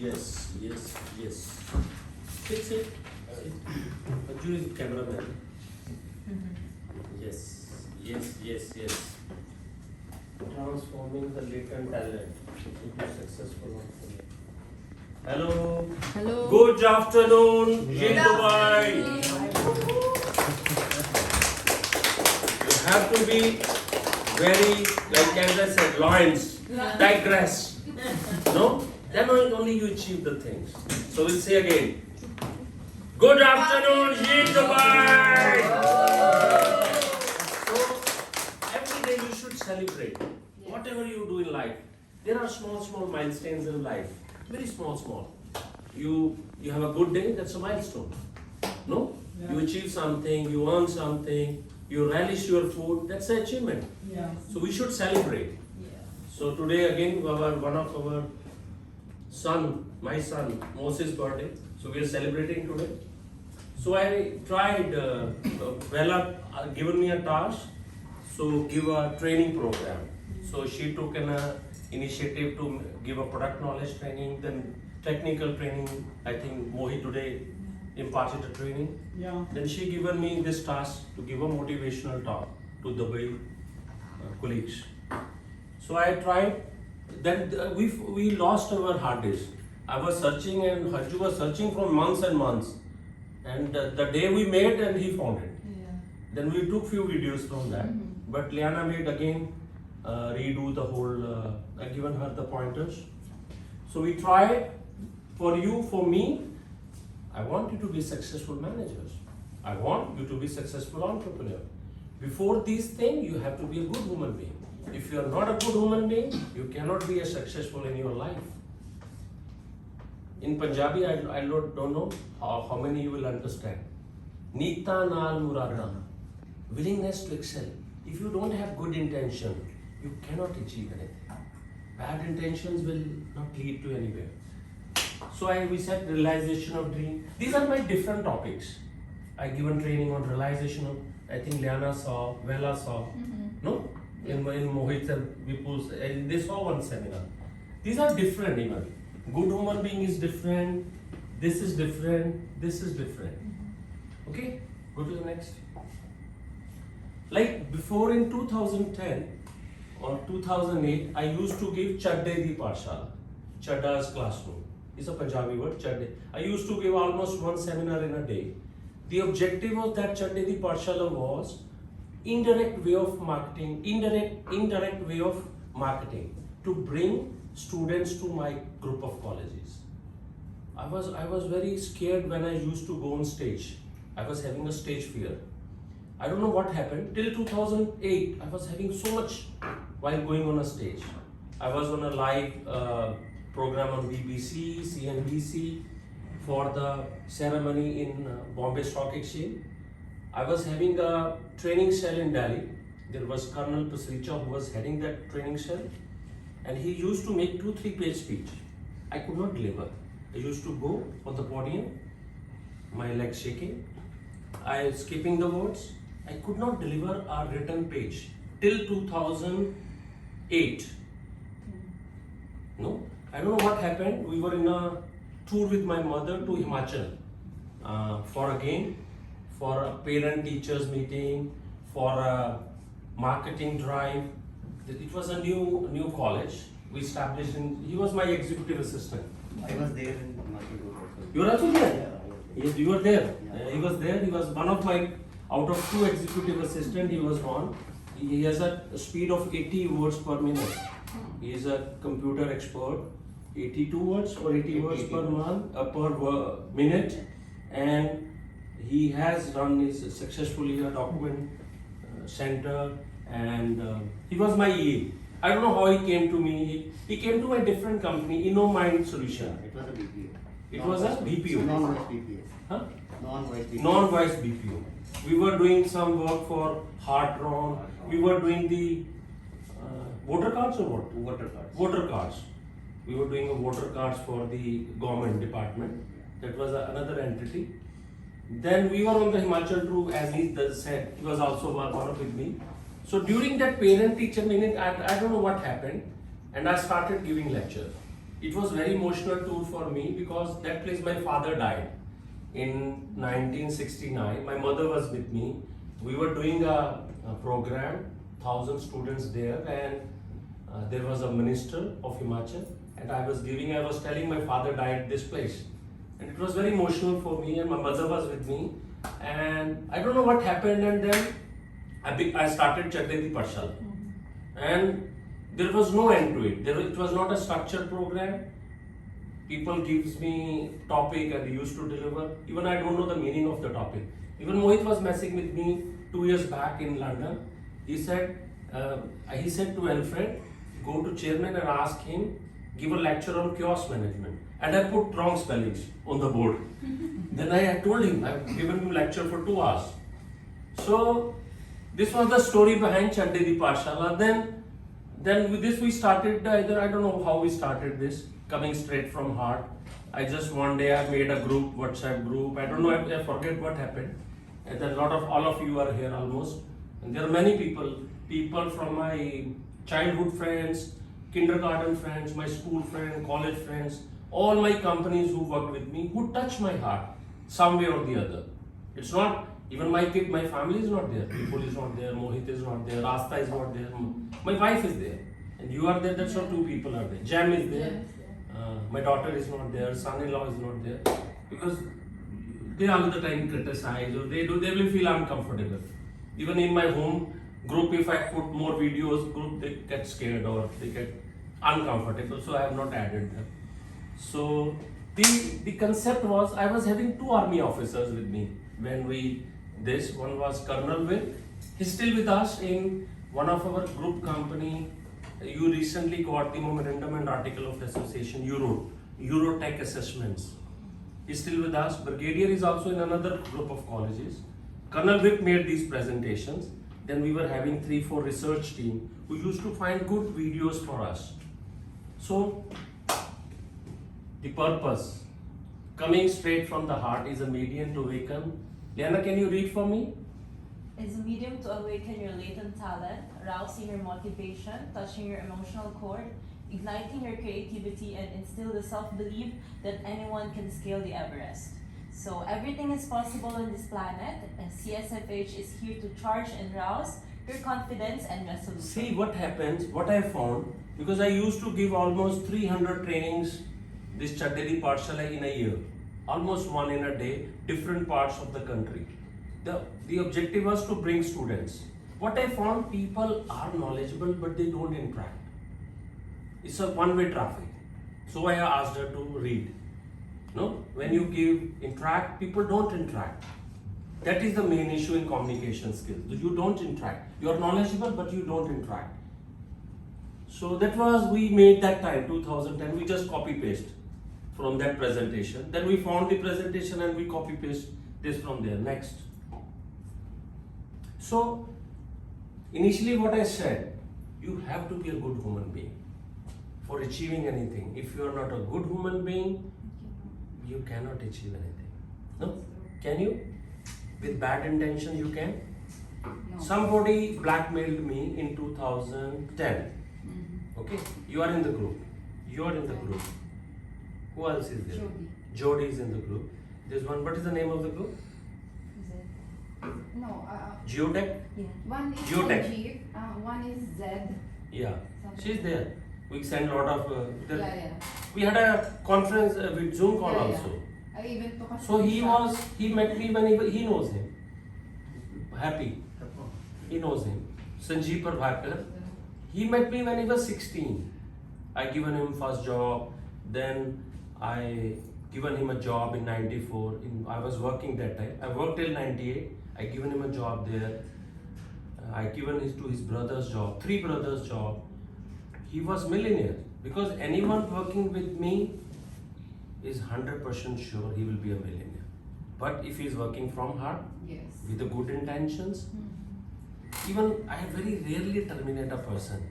Yes, yes, yes. Fix it. Arjun is the cameraman. Yes, yes, yes, yes. Transforming the latent talent into successful entrepreneur. Hello. Hello. Good afternoon. Good Dubai. You have to be very, like Canada said, lions, digress. No? Then only you achieve the things. So we'll say again. Good afternoon, Dubai. So every day you should celebrate. Whatever you do in life. There are small milestones in life. Very small. You have a good day, that's a milestone. No? You achieve something, you earn something, you relish your food, that's an achievement. So we should celebrate. So today again one of our my son, Moses' birthday. So we are celebrating today. So I tried, Bella given me a task, so give a training program. So she took an initiative to give a product knowledge training, then technical training. I think Mohi today imparted a training. Then she given me this task to give a motivational talk to Dubai colleagues. So I tried. Then we lost our hard disk. I was searching and Harju was searching for months and months. And the day we made and he found it. Then we took few videos from that. But Liana made again redo the whole, I given her the pointers. So we tried for you, for me. I want you to be successful managers. I want you to be successful entrepreneur. Before these things, you have to be a good human being. If you are not a good human being, you cannot be as successful in your life. In Punjabi, I don't know how many you will understand. Nita naal murada. Willingness to excel. If you don't have good intention, you cannot achieve anything. Bad intentions will not lead to anywhere. So we said realization of dream. These are my different topics. I given training on realization of, I think Liana saw, Vela saw, no? In Mohit and Vipul's, they saw one seminar. These are different even. Good human being is different, this is different, this is different. Okay, go to the next. Like before in 2010 or 2008, I used to give Chadha di Parshala, Chadha's classroom. It's a Punjabi word, Chadha. I used to give almost one seminar in a day. The objective of that Chadha di Parshala was indirect way of marketing, indirect way of marketing to bring students to my group of colleges. I was very scared when I used to go on stage. I was having a stage fear. I don't know what happened. Till 2008, I was having so much while going on a stage. I was on a live program on BBC, CNBC for the ceremony in Bombay Stock Exchange. I was having a training cell in Delhi. There was Colonel Pasricha who was heading that training cell. And he used to make 2-3 page speech. I could not deliver. I used to go on the podium, my legs shaking. I was skipping the words. I could not deliver a written page till 2008. No, I don't know what happened. We were in a tour with my mother to Himachal for a parent-teachers meeting, for a marketing drive. It was a new college. We established he was my executive assistant. I was there in Himachal also. You were also there? Yeah. Yes, you were there. Yeah. He was there. He was one of my, out of 2 executive assistants, he was one. He has a speed of 80 words per minute. He is a computer expert. 82 words or 80 words per minute. And he has run successfully a document center. And he was my EA. I don't know how he came to me. He came to my different company, InnoMind Solution. It was a BPO. It was a BPO. Non-voice BPO. Huh? Non-voice BPO. Non-voice BPO. We were doing some work for Heartron. We were doing the voter cards or what? Voter cards. Voter cards. We were doing a voter cards for the government department. That was another entity. Then we were on the Himachal tour, as he said. He was also one with me. So during that parent-teacher meeting, I don't know what happened, and I started giving lecture. it was very emotional tour for me because that place my father died in 1969. My mother was with me. We were doing a program, 1,000 students there, and there was a minister of Himachal, and I was telling my father died this place, and it was very emotional for me, and my mother was with me, and I don't know what happened, and then I started CHADHA Pathshala, and there was no end to it. It was not a structured program. People gives me topic and used to deliver. Even I don't know the meaning of the topic. Even Mohit was messing with me 2 years back in London. He said to Alfred, go to chairman and ask him, give a lecture on chaos management. And I put wrong spellings on the board. Then I told him, I've given him lecture for 2 hours. So this was the story behind CHADHA Pathshala. Then with this we started, I don't know how we started this, coming straight from heart. I just one day I made a group, WhatsApp group. I don't know, I forget what happened. And then all of you are here almost. And there are many people from my childhood friends, kindergarten friends, my school friends, college friends, all my companies who worked with me, who touched my heart some way or the other. It's not, even my family is not there. People is not there, Mohit is not there, Rasta is not there, my wife is there. And you are there, that's how 2 people are there. Jam is there, my daughter is not there, son-in-law is not there. Because they all the time criticize or they will feel uncomfortable. Even in my home group, if I put more videos, group they get scared or they get uncomfortable, so I have not added them. So the concept was, I was having 2 army officers with me when one was Colonel Will. He's still with us in one of our group company. You recently got the memorandum and article of association, Eurotech assessments. He's still with us. Brigadier is also in another group of colleges. Colonel Vic made these presentations. Then we were having 3-4 research team who used to find good videos for us. So the purpose, coming straight from the heart, is a medium to awaken. Liana, can you read for me? It's a medium to awaken your latent talent, arousing your motivation, touching your emotional cord, igniting your creativity, and instill the self-belief that anyone can scale the Everest. So everything is possible on this planet, and CSFH is here to charge and rouse your confidence and resolution. See what happens, what I found, because I used to give almost 300 trainings, this CHADHA Pathshala in a year, almost one in a day, different parts of the country. The objective was to bring students. What I found, people are knowledgeable but they don't interact. It's a one-way traffic. So I asked her to read. No, when you interact, people don't interact. That is the main issue in communication skills. You don't interact. You are knowledgeable but you don't interact. So that was, we made that time, 2010, we just copy-paste from that presentation. Then we found the presentation and we copy-paste this from there. Next. So, initially what I said, you have to be a good human being for achieving anything. If you are not a good human being, you cannot achieve anything. No? Can you? With bad intention you can? No. Somebody blackmailed me in 2010. Okay? You are in the group. You are in the group. Who else is there? Jody is in the group. There's one, what is the name of the group? No, Geotech? Yeah. one is Geotech. SANJEEV, one is Z. Yeah. She's there. We send a lot of... Yeah. We had a conference with Zoom call Yeah. also. I even took a So screenshot. he met me when he knows him. Happy. He knows him. Sanjeev Prabhakar. He met me when he was 16. I given him first job. Then I given him a job in 94. I was working that time. I worked till 98. I given him a job there. I given to his brother's job. 3 brothers' job. He was millionaire. Because anyone working with me is 100% sure he will be a millionaire. But if he is working from heart, Yes. with the good intentions, even I very rarely terminate a person.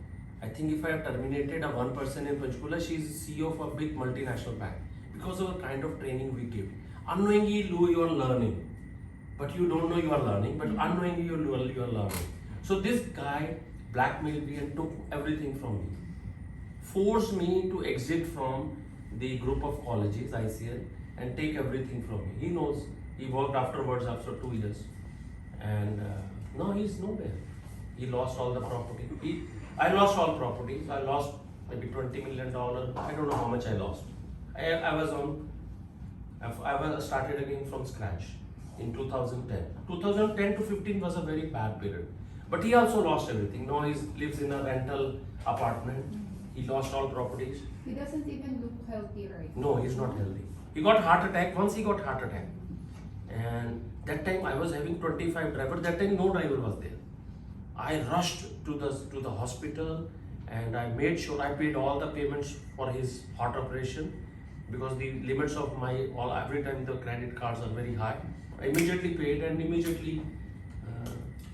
I think if I have terminated one person in Panchkula, she is CEO of a big multinational bank. Because of the kind of training we give. Unknowingly you are learning. But you don't know you are learning, but unknowingly you are learning. So this guy blackmailed me and took everything from me. Forced me to exit from the group of colleges, ICL, and take everything from me. He knows. He worked afterwards after 2 years, and now he's nowhere. He lost all the property. I lost all properties. I lost maybe $20 million. I don't know how much I lost. I started again from scratch in 2010. 2010 to 15 was a very bad period. But he also lost everything. Now he lives in a rental apartment. He lost all properties. He doesn't even look healthy right No, he's not healthy. He got heart attack. Once he got heart attack. And that time I was having 25 drivers. That time no driver was there. I rushed to the hospital and I made sure I paid all the payments for his heart operation, because the limits of every time the credit cards are very high. I immediately paid and immediately,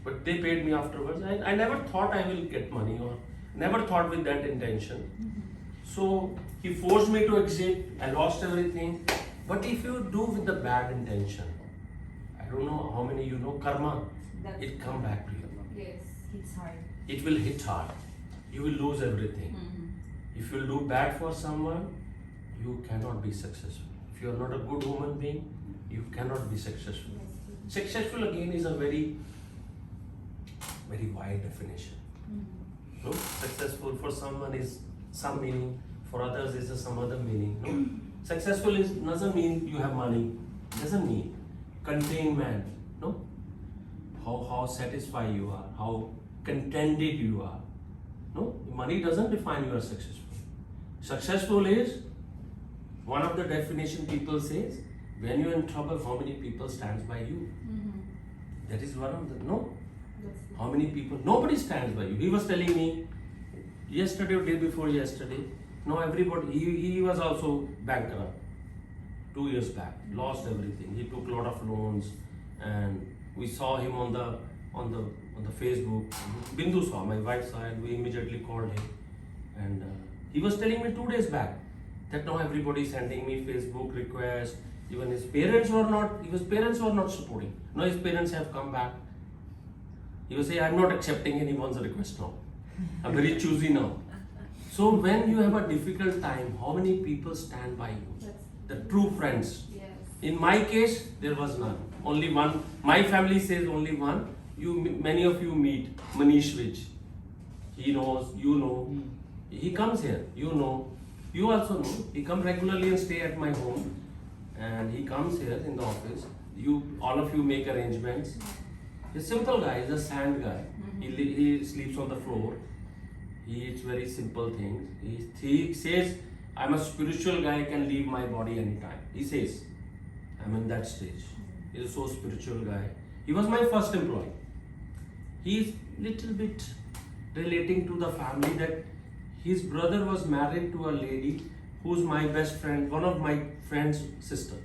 but they paid me afterwards. I never thought I will get money, or never thought with that intention. So he forced me to exit. I lost everything. But if you do with the bad intention, I don't know how many you know, karma, it come back to you. Yes. It's hard. It will hit hard. You will lose everything. If you do bad for someone, you cannot be successful. If you are not a good human being, you cannot be successful. Successful again is a very, very wide definition. No? Successful for someone is some meaning, for others is some other meaning. No? Successful doesn't mean you have money. Doesn't mean containment. No? How satisfied you are, how contented you are. No? Money doesn't define you as successful. Successful is, one of the definition people says, when you're in trouble, how many people stands by you? That is one of the, no? How many people? Nobody stands by you. He was telling me yesterday or day before yesterday, no, everybody, he was also bankrupt 2 years back, lost everything. He took a lot of loans, and we saw him on the Facebook. Bindu saw, my wife saw, and we immediately called him. And he was telling me 2 days back that now everybody is sending me Facebook requests. Even his parents were not supporting. Now his parents have come back. He was saying, I'm not accepting anyone's request now. I'm very choosy now. So when you have a difficult time, how many people stand by you? The true friends. Yes. In my case, there was none. Only one. My family says only one. Many of you meet Manish Vij. He knows, you know. He comes here, you know. You also know. He comes regularly and stay at my home. And he comes here in the office. All of you make arrangements. He's a simple guy. He's a sand guy. He sleeps on the floor. He eats very simple things. He says, I'm a spiritual guy, I can leave my body anytime. He says, I'm in that stage. He's a so spiritual guy. He was my first employee. He's little bit relating to the family that his brother was married to a lady who's my best friend, one of my friend's sister.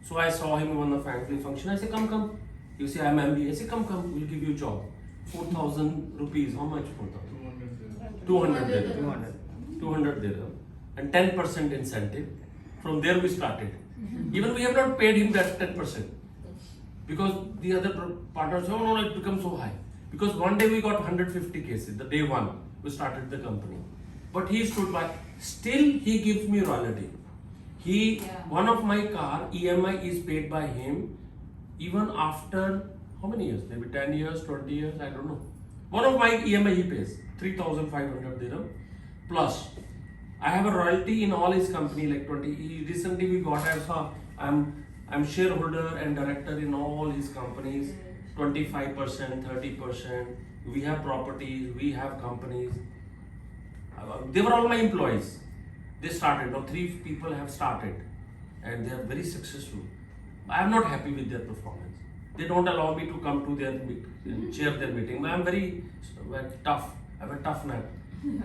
So I saw him on the family function. I said, come. You say, I'm MBA. I said, come, we'll give you a job. 4,000 rupees. How much? 4,000? 200 dirham. 200 dirham. And 10% incentive. From there we started. Even we have not paid him that 10%. Because the other partners said, oh no, it becomes so high. Because one day we got 150 cases, the day one we started the company. But he stood by. Still he gives me royalty. One of my car, EMI is paid by him even after, how many years? Maybe 10 years, 20 years, I don't know. One of my EMI he pays, 3,500 dirham. Plus, I have a royalty in all his company, like 20. Recently we got, I'm shareholder and director in all his companies, 25%, 30%. We have properties, we have companies. They were all my employees. They started, now 3 people have started and they are very successful. I am not happy with their performance. They don't allow me to come to their chair their meeting. I am very tough. I have a tough nut.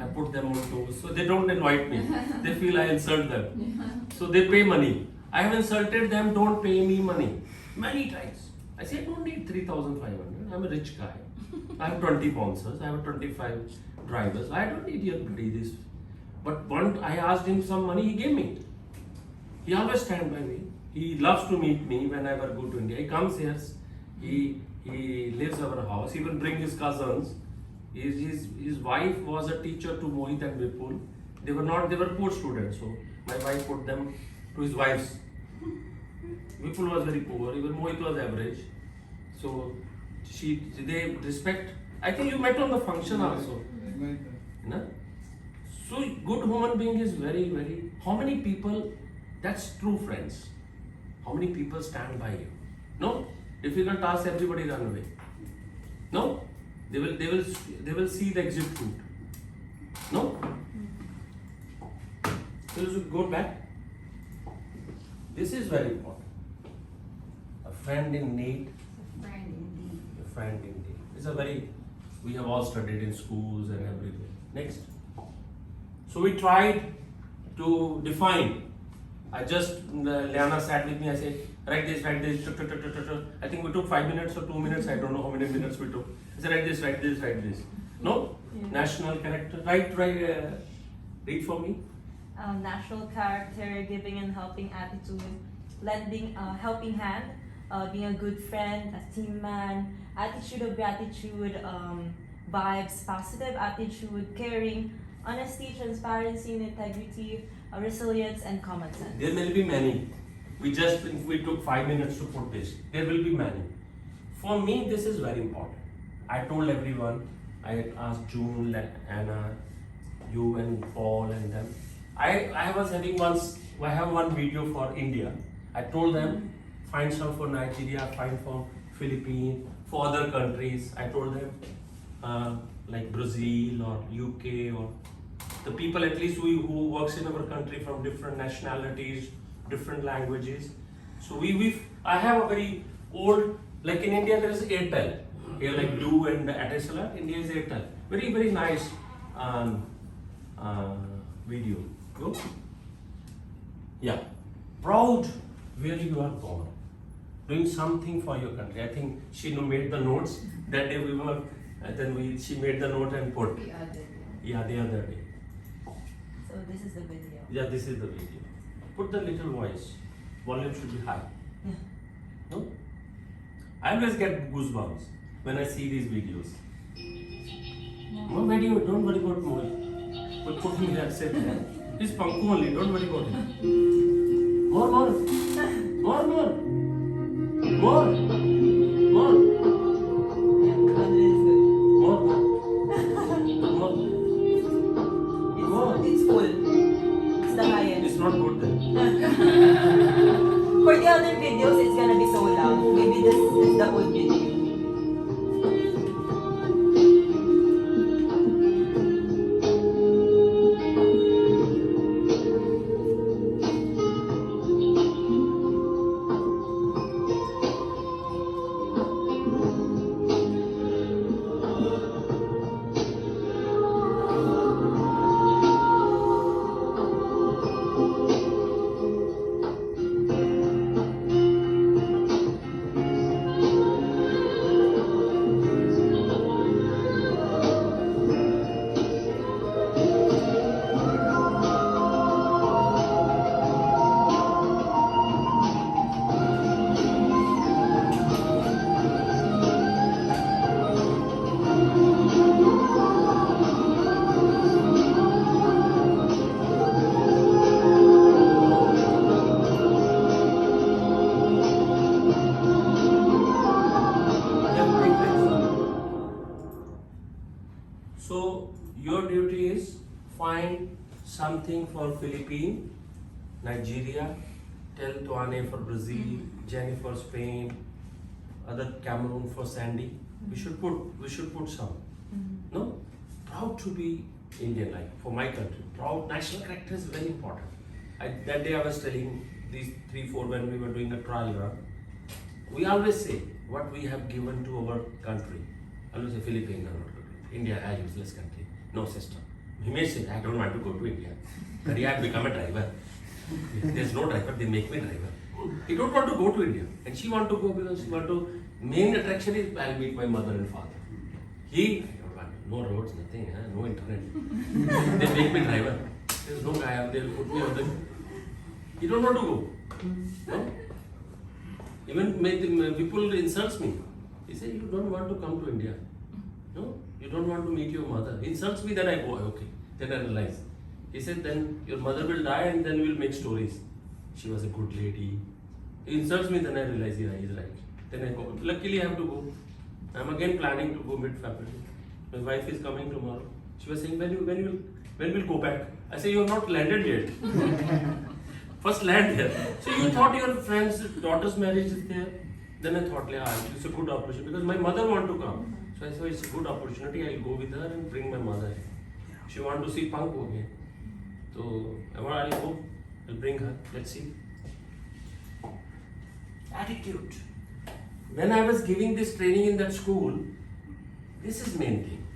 I put them on toes. So they don't invite me. They feel I insult them. So they pay money. I have insulted them, don't pay me money. Many times. I say I don't need 3,500. I'm a rich guy. I have 20 sponsors. I have 25 drivers. I don't need your this. But once I asked him some money, he gave me. He always stand by me. He loves to meet me whenever I go to India. He comes here. He lives our house. He will bring his cousins. His wife was a teacher to Mohit and Vipul. They were poor students. So My wife put them to his wives. Vipul was very poor, even Mohit was average. So they respect. I think you met on the function also. No? So good human being is very, very. How many people? That's true friends. How many people stand by you? No? Difficult task, everybody run away. No? They will see the exit route. No? So you go back. This is very important. A friend in need. Friend indeed. A friend in need. It's a very, we have all studied in schools and everywhere. Next. So we tried to define. Liana sat with me, I said, write this. I think we took 5 minutes or 2 minutes, I don't know how many minutes we took. I said, write this. No? Yeah. National character. Read for me. National character, giving and helping attitude, lending a helping hand, being a good friend, a team man, attitude of gratitude, vibes, positive attitude, caring, honesty, transparency and integrity, resilience and common sense. There will be many. We took 5 minutes to put this. There will be many. For me, this is very important. I told everyone. I asked June, Anna, you and Paul and them. I was having I have one video for India. I told them, find some for Nigeria, find for Philippines, for other countries. I told them, like Brazil or UK or the people at least who works in our country from different nationalities, different languages. So I have a very old, like in India there is Airtel. Here like Blue and Etisalat, India is Airtel. Very, very nice video. Go. Yeah. Proud where you are born. Doing something for your country. I think she made the notes. That day we were, she made the note and put. The other day. Yeah, the other day. So this is the video. Yeah, this is the video. Put the little voice. Volume should be high. Yeah. No? I always get goosebumps when I see these videos. No, don't worry about Mohit. But put him here, sit there. He's Panku only, don't worry about him. More. Yeah, Andre is good. More. It's full. It's the highest. It's not good then. For the other videos, it's gonna be so loud. Maybe this is the whole video. So your duty is find something for Philippines, Nigeria, tell Tuane for Brazil, Jenny for Spain, other Cameroon for Sandy. We should put some. No? Proud to be Indian, like for my country. Proud national character is very important. That day I was telling these 3-4 when we were doing a trial run. We always say what we have given to our country. I always say Philippines are not good. India is a useless country. No system. He may say, I don't want to go to India. Career, I have become a driver. There's no driver, they make me driver. He don't want to go to India. And she want to go because she want to, main attraction is I'll meet my mother and father. He, I don't want, no roads, nothing, no internet. They make me driver. There's no guy, they'll put me on the, he don't want to go. No? Even people insults me. He say, you don't want to come to India. No? You don't want to meet your mother. He insults me, then I go, okay. Then I realize. He said, then your mother will die and then we'll make stories. She was a good lady. He insults me, then I realize, yeah, he's right. Then I go. Luckily, I have to go. I'm again planning to go mid-February. My wife is coming tomorrow. She was saying, when we'll go back? I say, you have not landed yet. First land here. So you thought your friend's daughter's marriage is there? Then I thought, yeah, it's a good opportunity because my mother want to come. So I said, it's a good opportunity. I'll go with her and bring my mother. She want to see Punk again. So I'll go. I'll bring her. Let's see. Attitude. When I was giving this training in that school, this is main thing.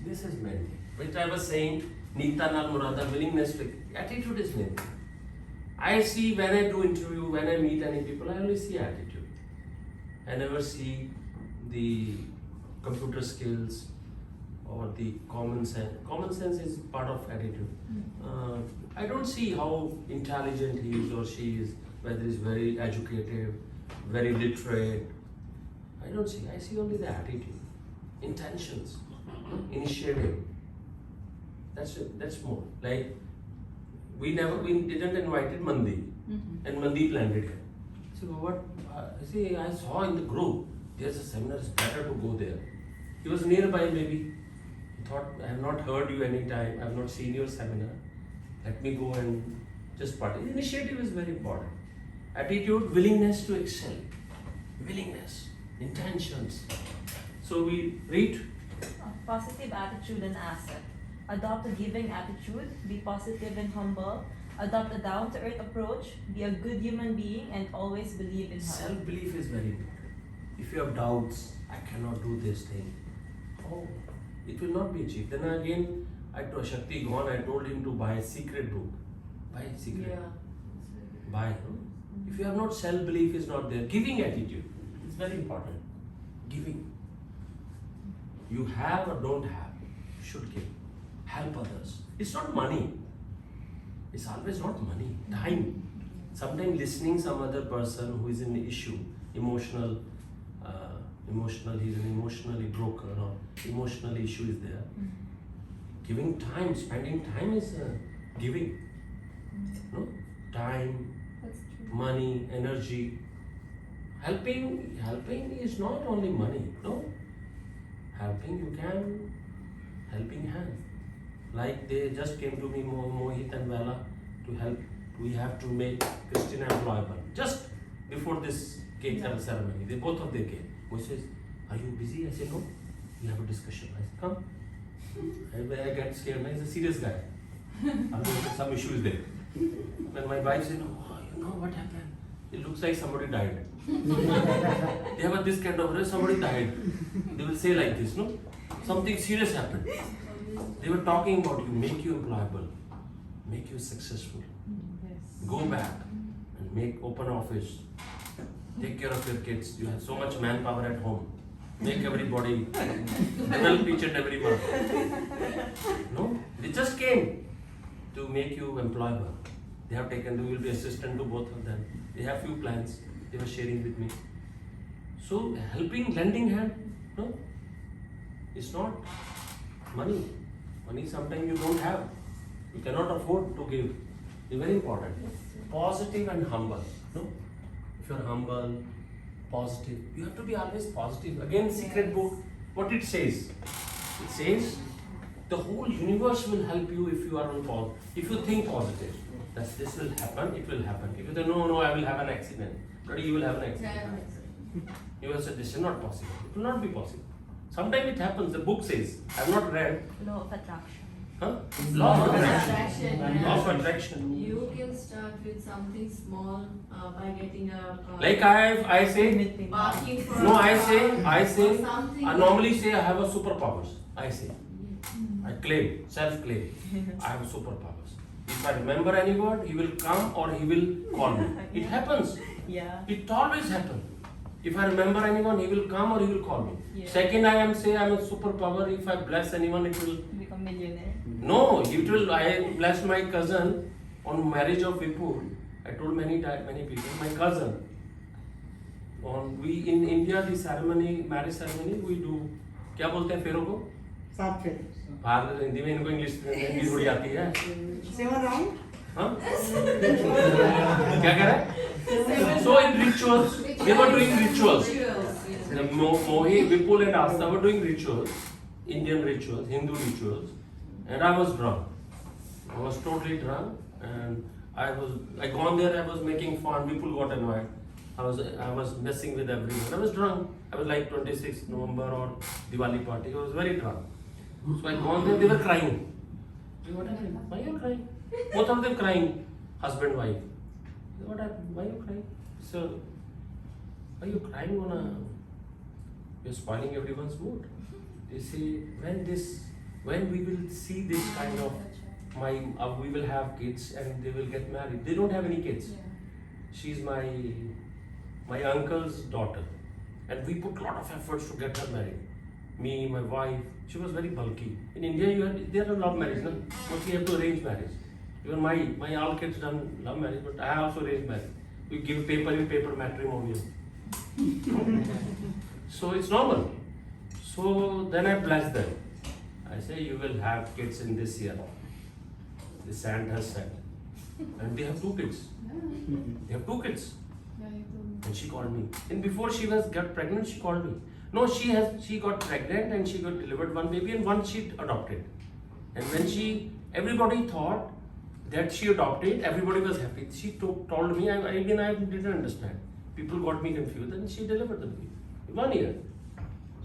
This is main thing. Which I was saying, Nikta Nal Murada, willingness to attitude is main thing. I see when I do interview, when I meet any people, I only see attitude. I never see the computer skills or the common sense. Common sense is part of attitude. I don't see how intelligent he is or she is, whether he's very educated, very literate. I don't see. I see only the attitude, intentions, initiative. That's it. That's more. Like we didn't invited Mandi, and Mandi landed here. So what? I saw in the group. There's a seminar. It's better to go there. He was nearby. Maybe he thought, I have not heard you any time. I have not seen your seminar. Let me go and just participate. Initiative is very important. Attitude, willingness to excel, willingness, intentions. So we read. Positive attitude and asset. Adopt a giving attitude, be positive and humble, adopt a down-to-earth approach, be a good human being, and always believe in health. Self-belief is very important. If you have doubts, I cannot do this thing. Oh, it will not be achieved. Then again, I told Shakti gone, I told him to buy a secret book. Buy a secret book. Buy. No? If you have not self-belief is not there. Giving attitude is very important. Giving. You have or don't have, should give. Help others. It's not money. It's always not money. Time. Sometimes listening some other person who is in the issue, emotional, he's an emotionally broken or emotional issue is there. Giving time, spending time is giving. No? Time, That's true. money, energy. Helping is not only money, no? Helping you can, helping hand. Like they just came to me, Mohit and Vela, to help. We have to make Christina employable. Just before this cake ceremony, they both of them came. He says, are you busy? I said, no. We have a discussion. I said, come. I get scared. He's a serious guy. Some issue is there. When my wife said, oh, you know what happened? It looks like somebody died. They have this kind of, somebody died. They will say like this, no? Something serious happened. They were talking about you, make you employable, make you successful. Go back and open office. Take care of your kids. You have so much manpower at home. Make everybody develop each and every one. No? They just came to make you employable. They will be assistant to both of them. They have few plans they were sharing with me. So helping, lending hand, no? It's not money. Money sometimes you don't have. You cannot afford to give. It's very important. Positive and humble. No? If you're humble, positive, you have to be always positive. Again, secret book, what it says? It says the whole universe will help you if you are on positive. If you think positive, that this will happen, it will happen. If you say, no, I will have an accident. But you will have an accident. You will say, this is not possible. It will not be possible. Sometimes it happens, the book says, I have not read. Law of attraction. Huh? Law of Attraction. Law of attraction. You can start with something small by getting a Like I say, parking for no, a I car say, or something. I normally say I have a superpowers. I say, I claim, self-claim, I have superpowers. If I remember any word, he will come or he will call me. It happens. Yeah. It always happens. If I remember anyone, he will come or he will call me. Yeah. Second, I am a superpower. If I bless anyone, it will. Become millionaire. No, it will. I blessed my cousin on marriage of Vipul. I told many people. My cousin. We in India the ceremony, marriage ceremony, we do. क्या बोलते हैं फेरों को? सात फिर father Hindi में, इनको English Hindi थोड़ी आती है। 7 round. हाँ? क्या कह रहा है? So in rituals, they were doing rituals. Mohi, Vipul and Asta were doing rituals, Indian rituals, Hindu rituals, and I was drunk. I was totally drunk, and I gone there. I was making fun. Vipul got annoyed. I was messing with everyone. I was drunk. I was like 26 November or Diwali party. I was very drunk. So I gone there. They were crying. What happened? Why are you crying? Both of them crying, husband, wife. What happened? Why are you crying? So, why are you crying on a? You're spoiling everyone's mood. They say when we will see this kind of we will have kids and they will get married. They don't have any kids. She's my uncle's daughter, and we put a lot of efforts to get her married. Me, my wife. She was very bulky. In India, there are love marriage, no? Mostly you have to arrange marriage. Even my all kids done love marriage, but I also arranged marriage. We give paper in paper matrimonial. So it's normal. So then I bless them. I say you will have kids in this year. The saint has said, and they have 2 kids. They have 2 kids. Yeah, you told me. And she called me. And before she got pregnant, she called me. No, she got pregnant and she got delivered one baby and one she adopted. And when everybody thought that she adopted, everybody was happy. She told me, I didn't understand. People got me confused and she delivered the baby. 1 year.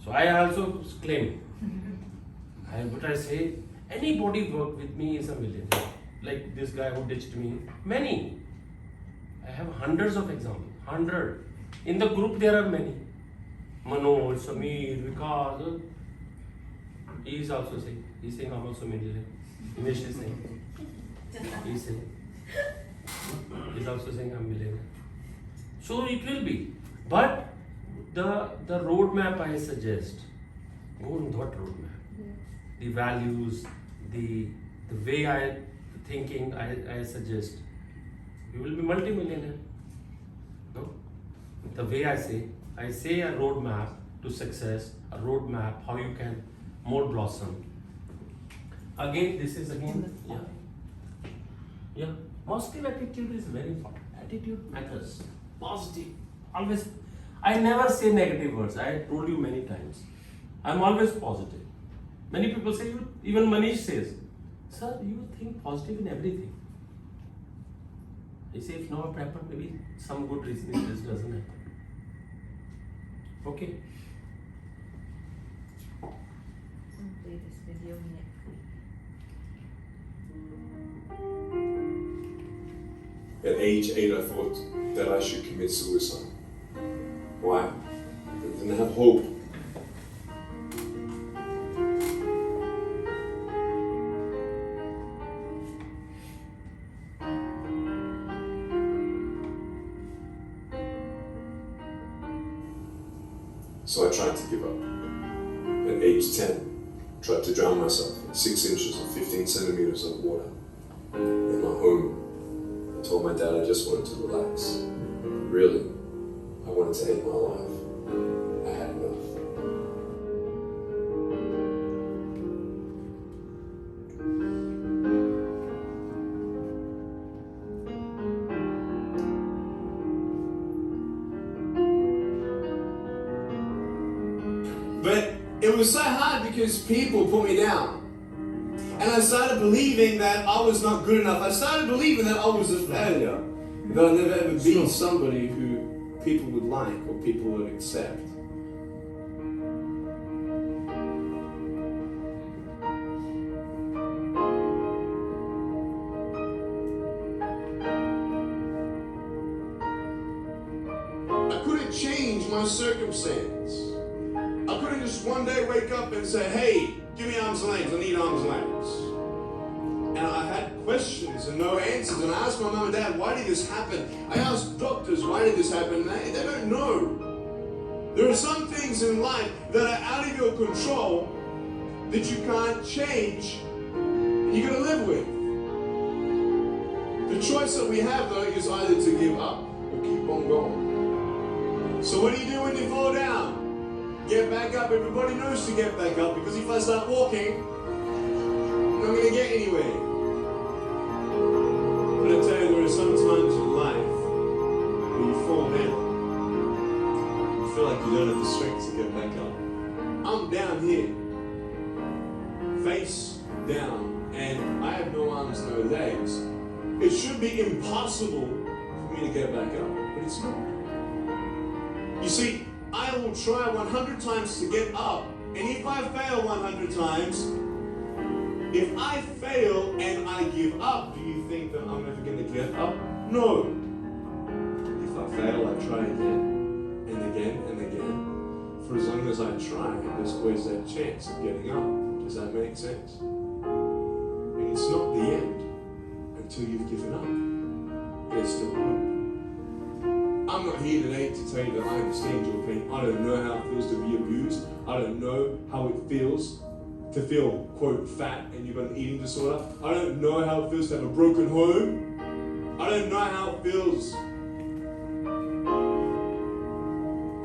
So I also claim. But I say, anybody work with me is a millionaire. Like this guy who ditched me. Many. I have hundreds of examples. 100. In the group there are many. Manoj, Sameer, Vikas. He is also saying. He's saying I'm also millionaire. Himesh is saying. He's saying. He's also saying I'm millionaire. So it will be. But the roadmap I suggest, go on that roadmap. The values, the way thinking I suggest, you will be multi-millionaire. No? The way I say a roadmap to success, a roadmap how you can more blossom. Again, this is yeah. Positive attitude is very important. Attitude matters. Positive. Always. I never say negative words. I told you many times. I'm always positive. Many people say, even Manish says, sir, you think positive in everything. I say, if not happened, maybe some good reason this doesn't happen. Okay. Play this video next. At age 8, I thought that I should commit suicide. Why? I didn't have hope. So I tried to give up. At age 10, tried to drown myself in 6 inches or 15 centimeters of water. In my home, I told my dad I just wanted to relax. Really, I wanted to end my life. I had enough. But it was so hard because people put me down. And I started believing that I was not good enough. I started believing that I was a failure. That I'd never ever be somebody who people would like or people would accept. I couldn't change my circumstance. I couldn't just one day wake up and say, hey, give me arm's length, I need arm's length. And I had questions and no answers. And I asked my mum and dad, why did this happen? I asked doctors, why did this happen? And they don't know. There are some things in life that are out of your control that you can't change and you gotta live with. The choice that we have though is either to give up or keep on going. So what do you do when you fall down? get back up. Everybody knows to get back up because if I start walking, I'm not going to get anywhere. But I tell you, there are some times in life when you fall down, you feel like you don't have the strength to get back up. I'm down here, face down, and I have no arms, no legs. It should be impossible for me to get back up, but it's not. You see, I will try 100 times to get up, and if I fail 100 times, if I fail and I give up, do you think that I'm never going to get up? No. If I fail, I try again, and again, and again. For as long as I try, there's always that chance of getting up. Does that make sense? And it's not the end until you've given up. There's still hope. I'm not here today to tell you that I understand your pain. I don't know how it feels to be abused. I don't know how it feels to feel, quote, fat and you've got an eating disorder. I don't know how it feels to have a broken home. I don't know how it feels. I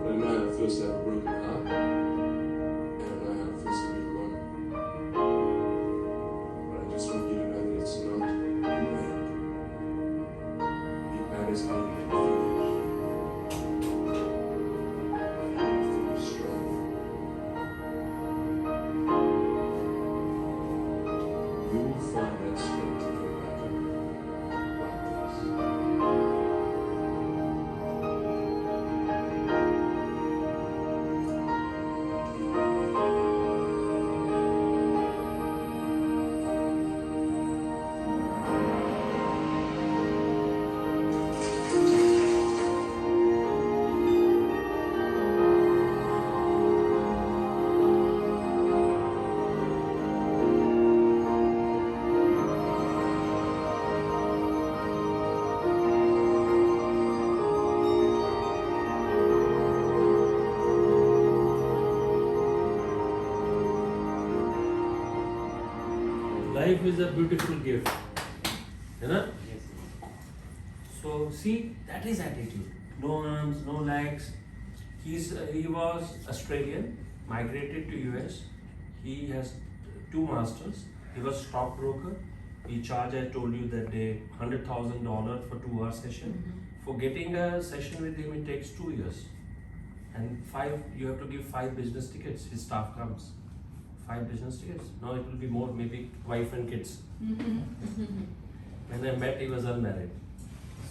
don't know how it feels to have a broken heart. And I don't know how it feels to be alone. But I just want you to know that it's not the end. It matters how you feel. Life is a beautiful gift. You know? Yes. So see, that is attitude. No arms, no legs. He was Australian, migrated to US. He has 2 masters. He was stockbroker. He charged, I told you that day, $100,000 for 2-hour session. For getting a session with him, it takes 2 years. And you have to give 5 business tickets. His staff comes. 5 business tickets. Now it will be more, maybe wife and kids. When I met, he was unmarried.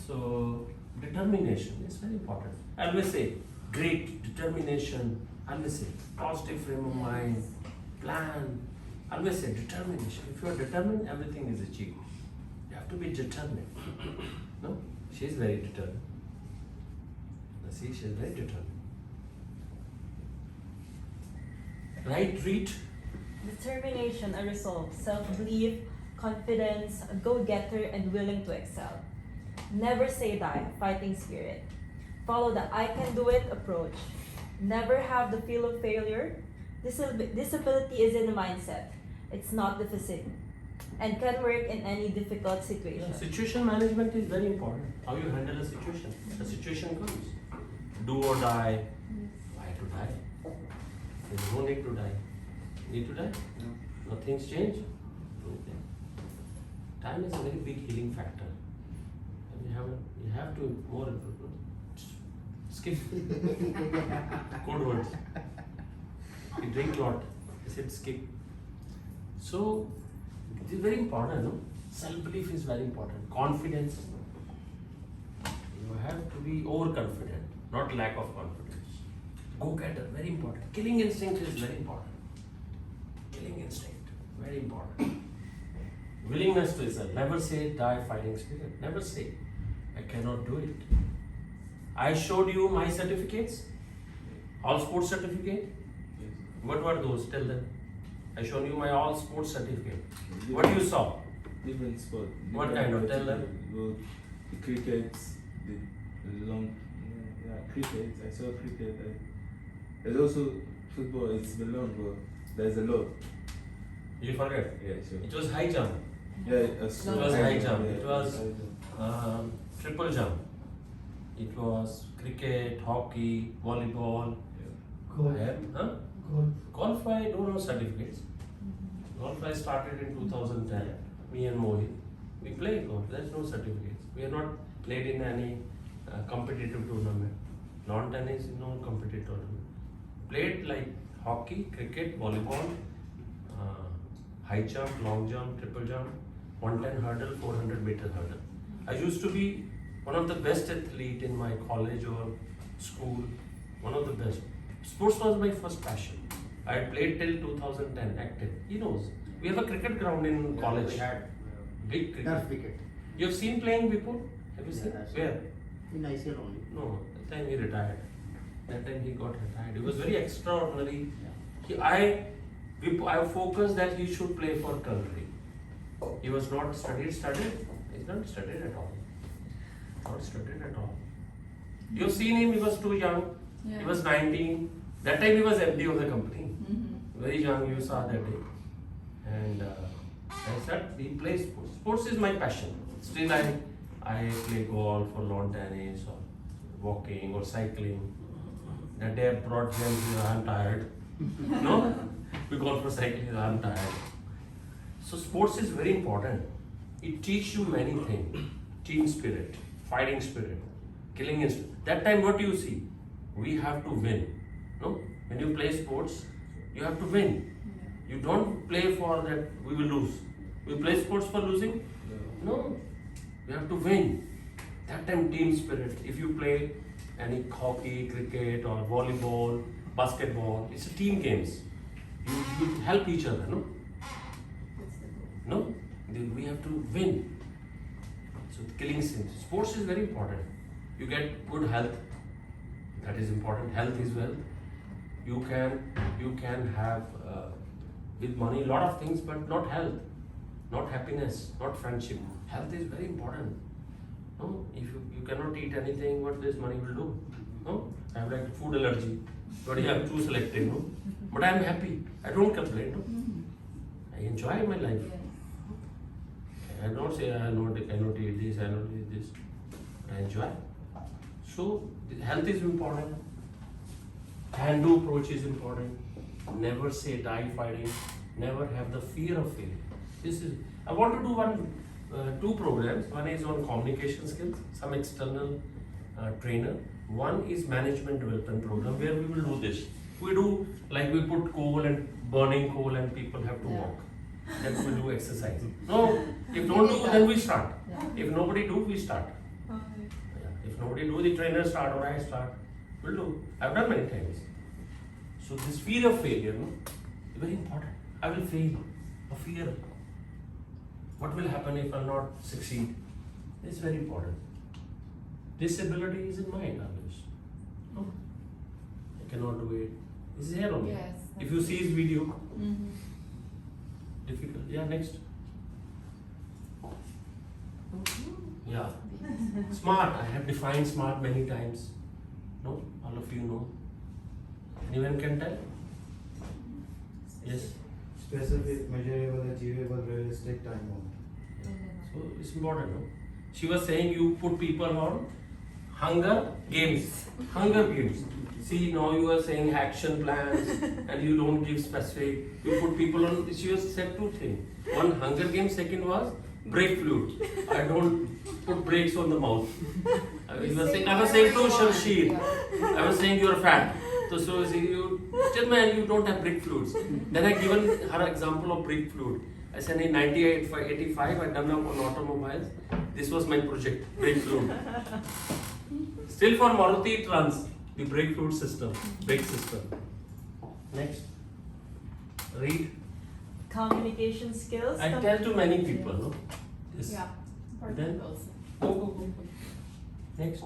So determination is very important. I always say, great determination. I always say, positive frame of mind, plan. I always say determination. If you are determined, everything is achieved. You have to be determined. No? She is very determined. See, she is very determined. Right treat. Determination, a resolve, self-belief, confidence, a go-getter, and willing to excel. Never say die, fighting spirit. Follow the I can do it approach. Never have the feel of failure. Disability is in the mindset. It's not the physique. And can work in any difficult situation. Yeah, situation management is very important. How you handle a situation. A situation comes. Do or die. Why to die? There is no need to die. Need to die? No. Nothing's changed. Time is a very big healing factor. And you have to more skip. Code words. You drink a lot. I said skip. So it is very important, no? Self-belief is very important. Confidence. You have to be overconfident, not lack of confidence. Go-getter, very important. Killing instinct is very important. Killing instinct, very important. Willingness to excel. Never say die fighting spirit. Never say I cannot do it. I showed you my certificates. All sports certificate. Yes. What were those? Tell them. I showed you my all sports certificate. What you saw? Different sport. What kind of? Tell them. Well, the cricket, the long, cricket. I saw cricket. There's also football. It's the long, but there's a lot. You forget? Yeah, sure. It was high jump. Yeah, it was high jump. Yeah, It was high jump. triple jump. It was cricket, hockey, volleyball, I have, huh? Golf I don't know certificates. Golf I started in 2010. Me and Mohit. We play golf. There's no certificates. We have not played in any competitive tournament. Lawn tennis, no competitive tournament. Played like hockey, cricket, volleyball, high jump, long jump, triple jump, 110 hurdle, 400-meter hurdle. I used to be one of the best athlete in my college or school. One of the best. Sports was my first passion. I played till 2010 active. He knows. We have a cricket ground in college. We had Big cricket. Turf wicket. You have seen playing before? Have you seen? I've seen. Where? In ICL only. No, that time he retired. That time he got retired. He was very extraordinary. I focused that he should play for country. He was not studied. He's not studied at all. Not studied at all. You've seen him, he was too young. Yeah. He was 19. That time he was MD of the company. Very young, you saw that day. And I said, he plays sports. Sports is my passion. Still I play golf or lawn tennis or walking or cycling. That day I brought them here, I'm tired. No? We go for cycling, I'm tired. So sports is very important. It teaches you many things. Team spirit, fighting spirit, killing instinct. That time what do you see? We have to win. No? When you play sports, you have to win. You don't play for that we will lose. We play sports for losing? No. You have to win. That time team spirit. If you play any hockey, cricket or volleyball, basketball, it's a team games. You help each other, no? No? We have to win. So killing sins. Sports is very important. You get good health. That is important. Health is wealth. You can have with money a lot of things, but not health, not happiness, not friendship. Health is very important. No, if you cannot eat anything, what this money will do? No, I have like food allergy, but you have too selective. No, but I am happy. I don't complain. No, I enjoy my life. I don't say I cannot eat this, I cannot eat this. I enjoy. So health is important. Can-do approach is important. Never say die fighting. Never have the fear of failure. This is. I want to do two programs. One is on communication skills. Some external trainer. One is management development program where we will do this. We do like we put coal and burning coal and people have to walk. Then we do exercise. No, if don't do, then we start. If nobody do, we start. If nobody do, the trainer start or I start. We'll do. I've done many times. So this fear of failure, no, is very important. I will fail. A fear. What will happen if I'll not succeed? It's very important. Disability is in mind, always. No, I cannot do it. This is here only. Yes. If you see his video, difficult. Yeah, next. Yeah. Smart. I have defined smart many times. No? All of you know. Anyone can tell? Yes. Specific, measurable, achievable, realistic, time bound. So it's important, no? She was saying you put people on hunger games. Hunger games. See, now you are saying action plans and you don't give specific. You put people on, she was said two things. One, hunger game. Second was brake fluid. I don't put brakes on the mouth. I was saying to Shamsheer. I was saying you're fat. So you tell me you don't have brake fluids. Then I given her example of brake fluid. I said in 1985 I done up on automobiles. This was my project, brake fluid. Still for Maruti it runs. The brake fluid system, brake system. Next. Read. Communication skills. I tell to many people, no? This. Yeah. Then go. Next.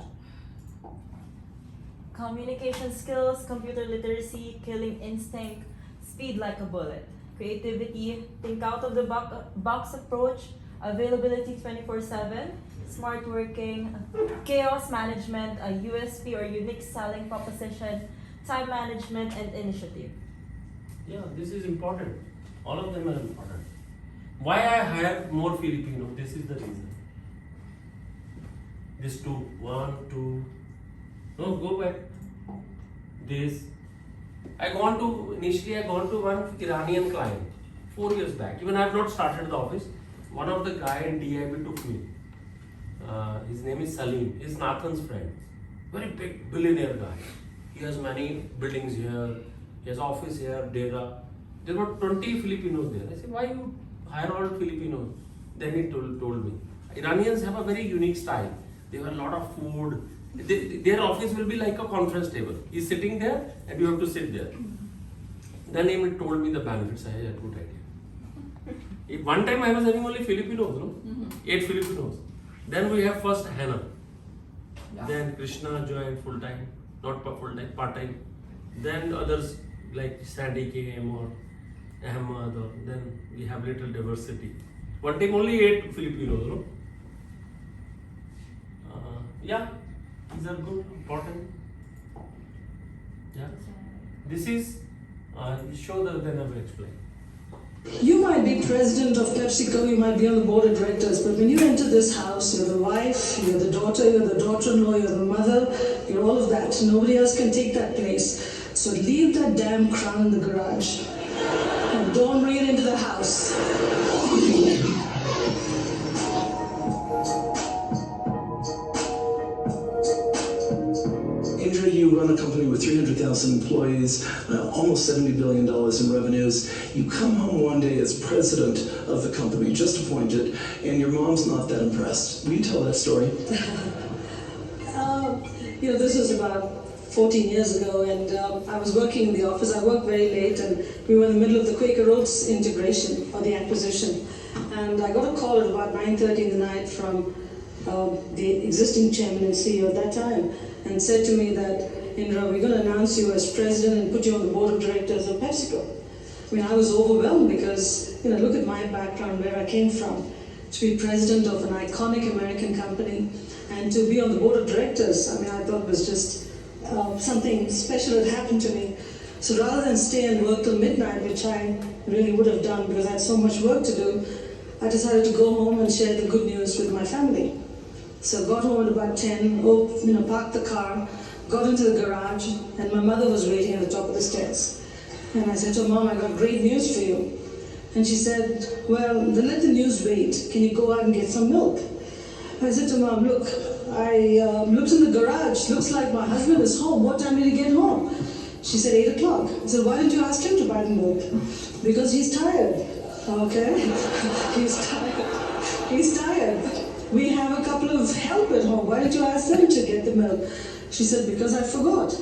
Communication skills, computer literacy, killing instinct, speed like a bullet, creativity, think out of the box approach, availability 24/7, smart working, chaos management, a USP or unique selling proposition, time management, and initiative. Yeah, this is important. All of them are important. Why I hire more Filipino? This is the reason. This two, one, two. No, go back. This, Initially I gone to one Iranian client 4 years back. Even I have not started the office. One of the guy in DIB took me. His name is Salim. He's Nathan's friend. Very big billionaire guy. He has many buildings here. He has office here, Dera. There were 20 Filipinos there. I said, why you hire all Filipinos? Then he told me. Iranians have a very unique style. They have a lot of food. Their office will be like a conference table. He's sitting there and you have to sit there. Then he told me the benefits. I had a good idea. One time I was having only Filipinos, no? 8 Filipinos. Then we have first Hannah. Then Krishna joined full time, not full time, part time. Then others like Sandy came or Ahmad, or then we have little diversity. One time only 8 Filipinos, no? Yeah, these are good, important. Yeah, this is show that they never explain. You might be president of PepsiCo, you might be on the board of directors, but when you enter this house, you're the wife, you're the daughter-in-law, you're the mother, you're all of that. Nobody else can take that place. So leave that damn crown in the garage and don't bring it into the house. Indra, you run a company with 300,000 employees, almost $70 billion in revenues. You come home one day as president of the company, just appointed, and your mom's not that impressed. Will you tell that story? This was about 14 years ago, and I was working in the office. I worked very late, and we were in the middle of the Quaker Oats integration or the acquisition. And I got a call at about 9:30 in the night from the existing chairman and CEO at that time, and said to me that, Indra, we're going to announce you as president and put you on the board of directors of PepsiCo. I mean, I was overwhelmed because, look at my background, where I came from. To be president of an iconic American company and to be on the board of directors, I thought was just something special had happened to me. So rather than stay and work till midnight, which I really would have done because I had so much work to do, I decided to go home and share the good news with my family. So got home at about 10, parked the car, got into the garage, and my mother was waiting at the top of the stairs. And I said to her, Mom, I got great news for you. And she said, well, then let the news wait. Can you go out and get some milk? I said to Mom, look, I looked in the garage. Looks like my husband is home. What time did he get home? She said 8 o'clock. I said, why didn't you ask him to buy the milk? Because he's tired. Okay? He's tired. He's tired. We have a couple of help at home. Why didn't you ask them to get the milk? She said, because I forgot.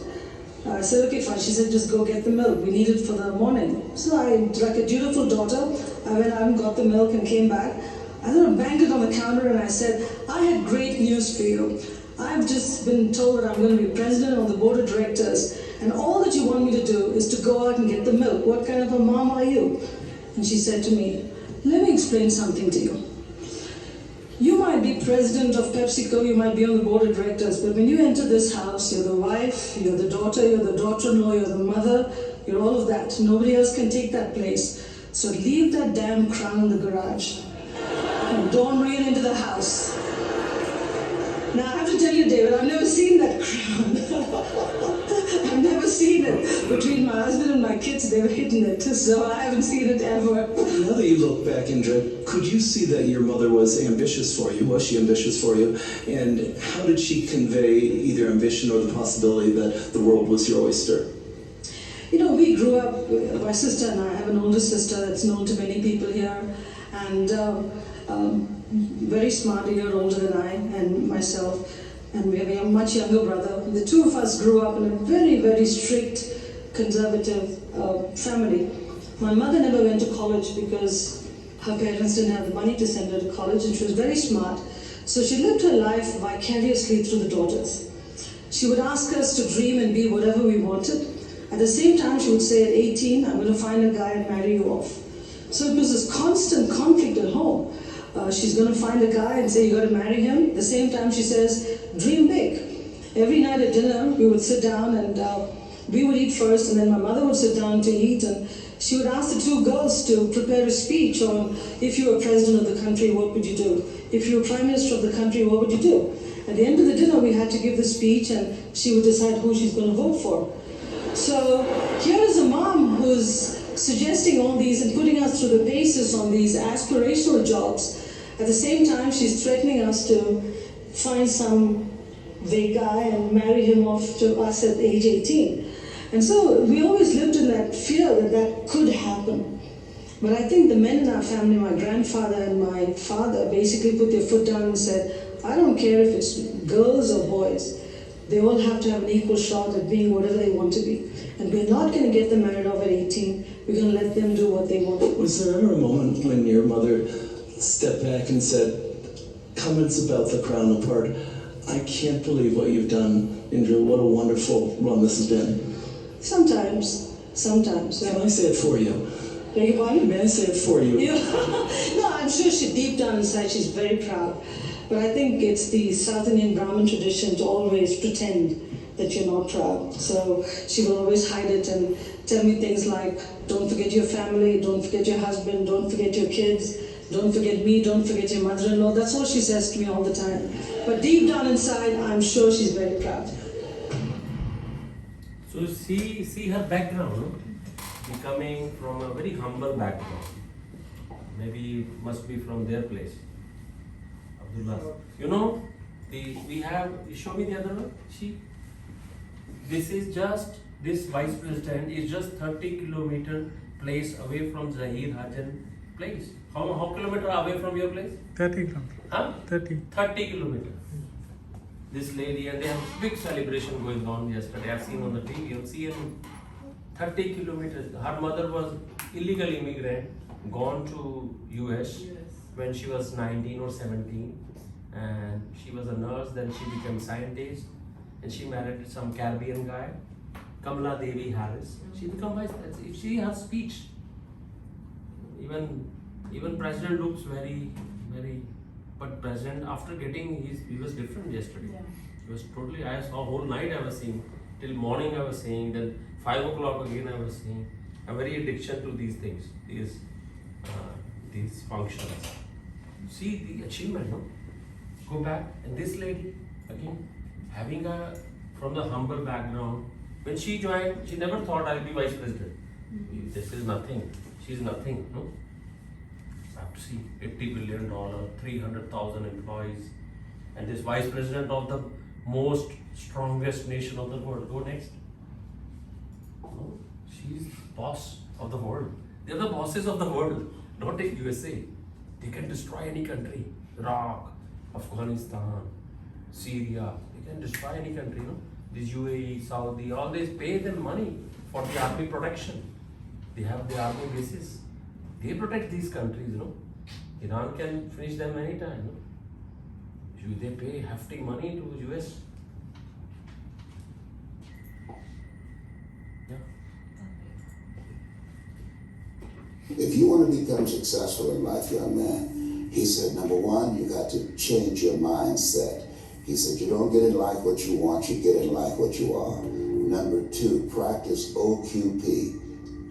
I said, okay, fine. She said, just go get the milk. We need it for the morning. So I, like a dutiful daughter, I went out and got the milk and came back. I then banged it on the counter and I said, I had great news for you. I've just been told that I'm going to be president of the board of directors. And all that you want me to do is to go out and get the milk. What kind of a mom are you? And she said to me, let me explain something to you. You might be president of PepsiCo, you might be on the board of directors, but when you enter this house, you're the wife, you're the daughter, you're the daughter-in-law, you're the mother, you're all of that. Nobody else can take that place. So leave that damn crown in the garage and don't bring it into the house. Now I have to tell you, David, I've never seen that crown. I've never seen it. Between my husband and my kids, they've hidden it, so I haven't seen it ever. Now that you look back, Indra, could you see that your mother was ambitious for you? Was she ambitious for you? And how did she convey either ambition or the possibility that the world was your oyster? We grew up, my sister and I have an older sister that's known to many people here, and very smart, a year older than I and myself. And we have a much younger brother. The two of us grew up in a very, very strict, conservative family. My mother never went to college because her parents didn't have the money to send her to college, and she was very smart. So she lived her life vicariously through the daughters. She would ask us to dream and be whatever we wanted. At the same time, she would say at 18, I'm going to find a guy and marry you off. So it was this constant conflict at home. She's going to find a guy and say, you got to marry him. At the same time, she says, dream big. Every night at dinner, we would sit down and we would eat first, and then my mother would sit down to eat, and she would ask the two girls to prepare a speech on, if you were president of the country, what would you do? If you were prime minister of the country, what would you do? At the end of the dinner, we had to give the speech, and she would decide who she's going to vote for. So here is a mom who's suggesting all these and putting us through the paces on these aspirational jobs. At the same time, she's threatening us to find some vague guy and marry him off to us at age 18. And so we always lived in that fear that that could happen. But I think the men in our family, my grandfather and my father, basically put their foot down and said, I don't care if it's girls or boys. They all have to have an equal shot at being whatever they want to be. And we're not going to get them married off at 18. We're going to let them do what they want. Was there ever a moment when your mother stepped back and said, comments about the crown apart, I can't believe what you've done, Indra, what a wonderful run this has been? Sometimes. Can I say it for you? Beg your pardon? May I say it for you? No, I'm sure she deep down inside she's very proud. But I think it's the South Indian Brahmin tradition to always pretend that you're not proud. So she will always hide it and tell me things like, don't forget your family, don't forget your husband, don't forget your kids, don't forget me, don't forget your mother-in-law. That's all she says to me all the time. But deep down inside, I'm sure she's very proud. So see her background, no? She coming from a very humble background. Maybe must be from their place. Abdullah. You know, we have, show me the other one. This vice president is just 30 kilometer place away from Zahir Hajan place. How kilometer away from your place? 30 kilometers. Huh? 30. 30 kilometer. This lady, and they have big celebration going on yesterday. I've seen on the TV. You'll see it. 30 kilometers. Her mother was illegal immigrant, gone to US when she was 19 or 17, and she was a nurse. Then she became scientist, and she married some Caribbean guy, Kamala Devi Harris. She became vice president. If she has speech, even president looks very. But president, after getting he was different yesterday. Yeah. He was totally. I saw whole night. I was seeing till morning. I was seeing. Then 5 o'clock again. I was seeing. I'm very addiction to these things. These functions. See the achievement. No. Go back, and this lady again having from the humble background. When she joined, she never thought I'll be vice president. This is nothing. She's nothing. No. Have to see $80 billion, 300,000 employees, and this vice president of the most strongest nation of the world. Go next. No, she's boss of the world. They're the bosses of the world. Not take USA. They can destroy any country. Iraq, Afghanistan, Syria. They can destroy any country. No, this UAE, Saudi, all these pay them money for the army protection. They have the army bases. They protect these countries, you know. Iran can finish them anytime, no? They pay hefty money to US. Yeah. If you want to become successful in life, young man, he said, number one, you got to change your mindset. He said, you don't get in life what you want, you get in life what you are. Number two, practice OQP.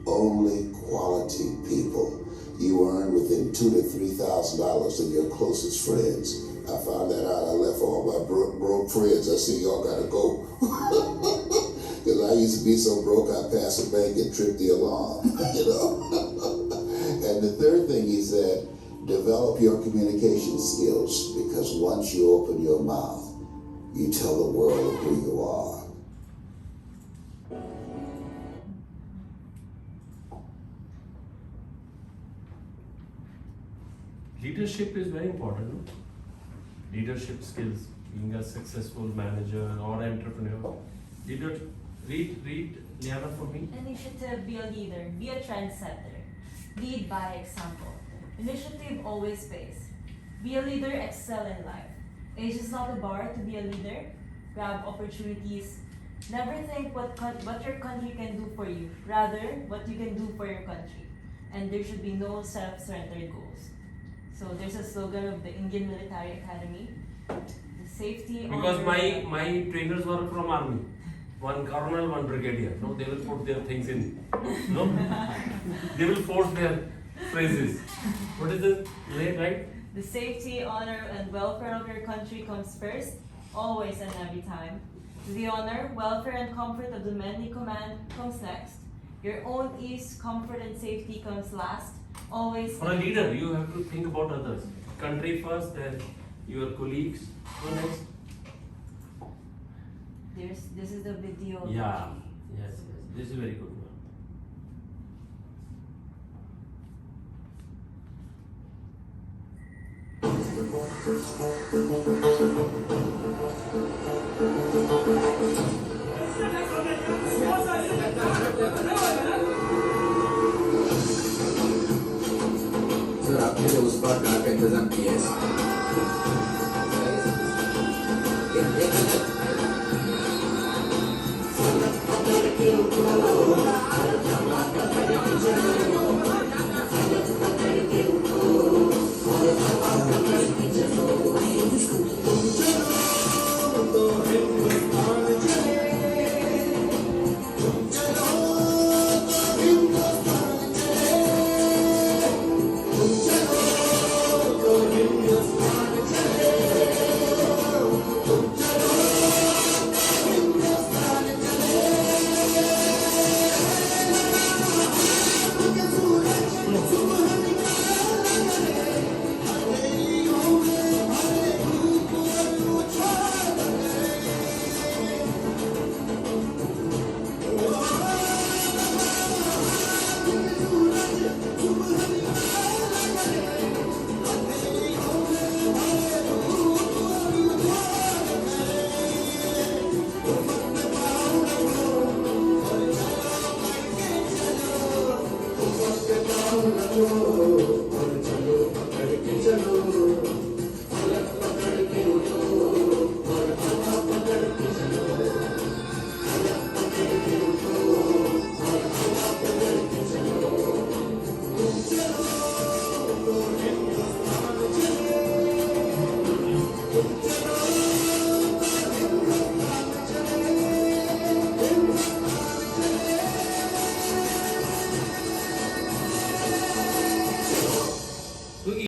Only quality people. You earn within $2,000 to $3,000 of your closest friends. I found that out. I left all my broke friends. I said, y'all gotta go. Because I used to be so broke, I passed the bank and tripped the alarm. You know. And the third thing he said, develop your communication skills, because once you open your mouth, you tell the world who you are. Leadership is very important. No? Leadership skills, being a successful manager or entrepreneur. Read Liana for me. Initiative, be a leader, be a trendsetter. Lead by example. Initiative always pays. Be a leader, excel in life. Age is not a bar to be a leader. Grab opportunities. Never think what your country can do for you, rather what you can do for your country. And there should be no self-centered goals. So there's a slogan of the Indian Military Academy, the safety. Because my trainers were from army. One colonel, one brigadier. No, they will put their things in. No, they will force their phrases. What is it? Right? The safety, honor, and welfare of your country comes first. always and every time. The honor, welfare, and comfort of the men you command comes next. Your own ease, comfort, and safety comes last. Always. For a leader, you have to think about others. Country first, then your colleagues. Who next? This is the video. Yeah. Yes. This is very good one. Sir आपने जो उस बार कहा का इंतजाम किया है